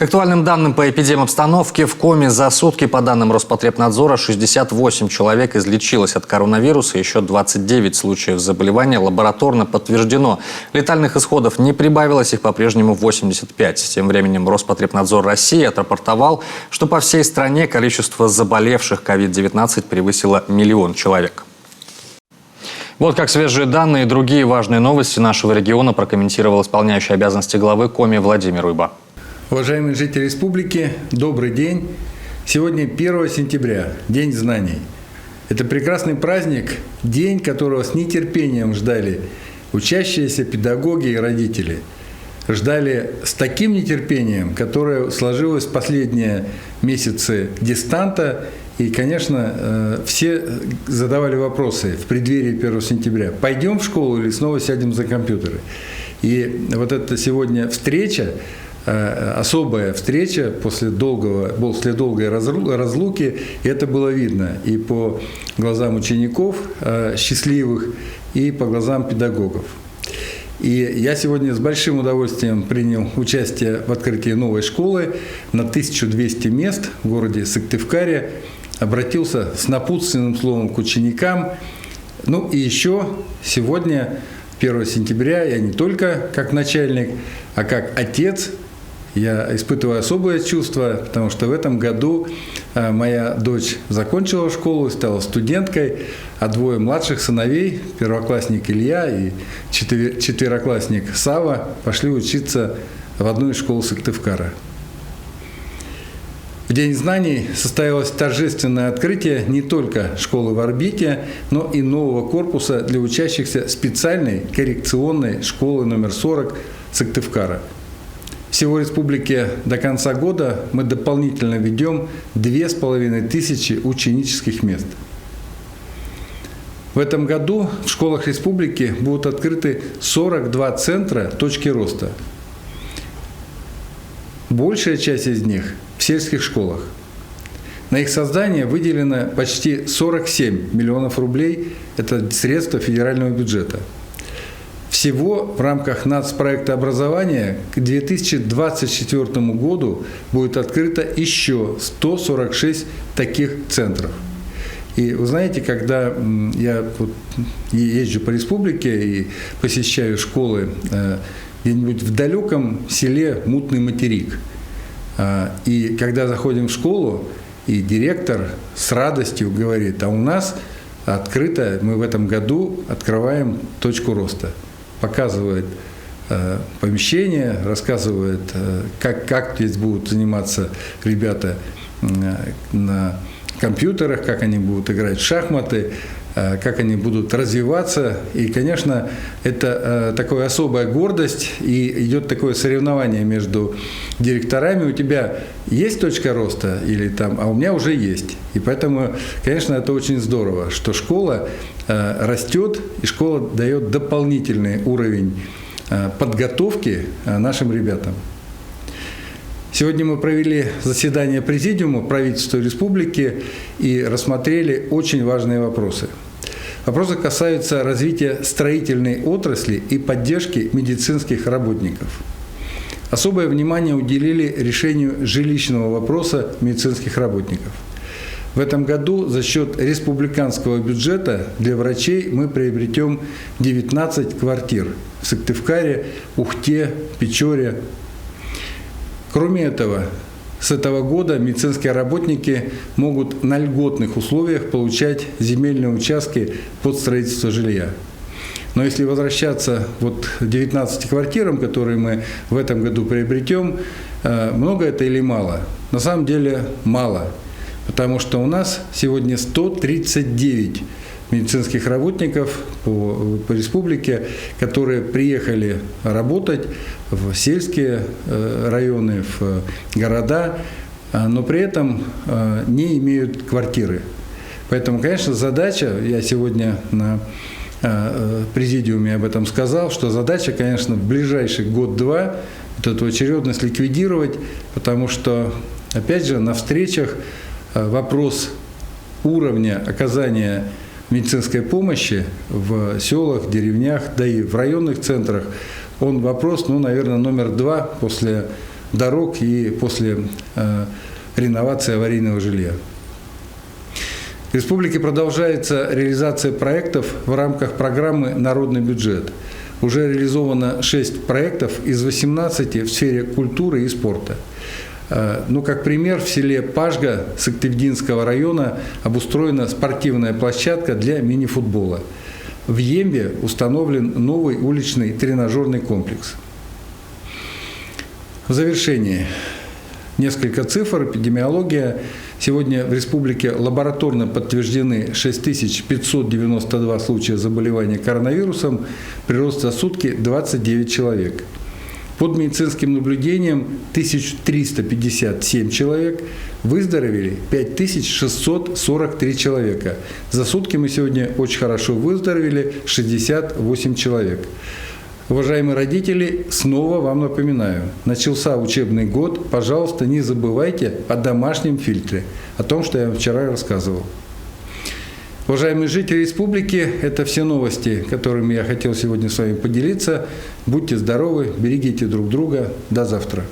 К актуальным данным по эпидемобстановке в Коми за сутки, по данным Роспотребнадзора, 68 человек излечилось от коронавируса, еще 29 случаев заболевания лабораторно подтверждено. Летальных исходов не прибавилось, их по-прежнему 85. Тем временем Роспотребнадзор России отрапортовал, что по всей стране количество заболевших COVID-19 превысило 1 миллион человек. Вот как свежие данные и другие важные новости нашего региона прокомментировал исполняющий обязанности главы Коми Владимир Уйба. Уважаемые жители республики, добрый день! Сегодня 1 сентября, День знаний. Это прекрасный праздник, день которого с нетерпением ждали учащиеся, педагоги и родители. Ждали с таким нетерпением, которое сложилось в последние месяцы дистанта. И, конечно, все задавали вопросы в преддверии 1 сентября. Пойдем в школу или снова сядем за компьютеры? И вот эта сегодня встреча, особая встреча после долгой разлуки, это было видно и по глазам учеников счастливых, и по глазам педагогов. И я сегодня с большим удовольствием принял участие в открытии новой школы на 1200 мест в городе Сыктывкаре, обратился с напутственным словом к ученикам. Ну и еще сегодня, 1 сентября, я не только как начальник, а как отец, я испытываю особое чувство, потому что в этом году моя дочь закончила школу, стала студенткой, а двое младших сыновей, первоклассник Илья и четвероклассник Сава, пошли учиться в одну из школ Сыктывкара. В День знаний состоялось торжественное открытие не только школы в орбите, но и нового корпуса для учащихся специальной коррекционной школы номер 40 Сыктывкара. Всего в республике до конца года мы дополнительно введем 2500 ученических мест. В этом году в школах республики будут открыты 42 центра точки роста. Большая часть из них в сельских школах. На их создание выделено почти 47 миллионов рублей. Это средства федерального бюджета. Всего в рамках нацпроекта образования к 2024 году будет открыто еще 146 таких центров. И вы знаете, когда я езжу по республике и посещаю школы где-нибудь в далеком селе Мутный Материк, и когда заходим в школу, и директор с радостью говорит: а у нас открыто, мы в этом году открываем точку роста. Показывает помещение, рассказывает, как здесь будут заниматься ребята на компьютерах, как они будут играть в шахматы, как они будут развиваться. И, конечно, это такая особая гордость, и идет такое соревнование между директорами. У тебя есть точка роста, или там, а у меня уже есть. И поэтому, конечно, это очень здорово, что школа растет, и школа дает дополнительный уровень подготовки нашим ребятам. Сегодня мы провели заседание Президиума правительства республики и рассмотрели очень важные вопросы. Вопросы касаются развития строительной отрасли и поддержки медицинских работников. Особое внимание уделили решению жилищного вопроса медицинских работников. В этом году за счет республиканского бюджета для врачей мы приобретем 19 квартир в Сыктывкаре, Ухте, Печоре. Кроме этого, с этого года медицинские работники могут на льготных условиях получать земельные участки под строительство жилья. Но если возвращаться к 19 квартирам, которые мы в этом году приобретем, много это или мало? На самом деле мало, потому что у нас сегодня 139 медицинских работников по республике, которые приехали работать в сельские районы, в города, но при этом не имеют квартиры. Поэтому, конечно, задача, я сегодня на президиуме об этом сказал, что задача, конечно, в ближайший год-два эту очередность ликвидировать, потому что, опять же, на встречах вопрос уровня оказания медицинской помощи в селах, деревнях, да и в районных центрах, он вопрос, наверное, номер 2 после дорог и после реновации аварийного жилья. В республике продолжается реализация проектов в рамках программы «Народный бюджет». Уже реализовано 6 проектов из 18 в сфере культуры и спорта. Ну, как пример, в селе Пажга Сыктывдинского района обустроена спортивная площадка для мини-футбола. В Ембе установлен новый уличный тренажерный комплекс. В завершении несколько цифр. Эпидемиология. Сегодня в республике лабораторно подтверждены 6592 случая заболевания коронавирусом, прирост за сутки 29 человек. Под медицинским наблюдением 1357 человек, выздоровели 5643 человека. За сутки мы сегодня очень хорошо выздоровели 68 человек. Уважаемые родители, снова вам напоминаю, начался учебный год, пожалуйста, не забывайте о домашнем фильтре, о том, что я вам вчера рассказывал. Уважаемые жители республики, это все новости, которыми я хотел сегодня с вами поделиться. Будьте здоровы, берегите друг друга. До завтра.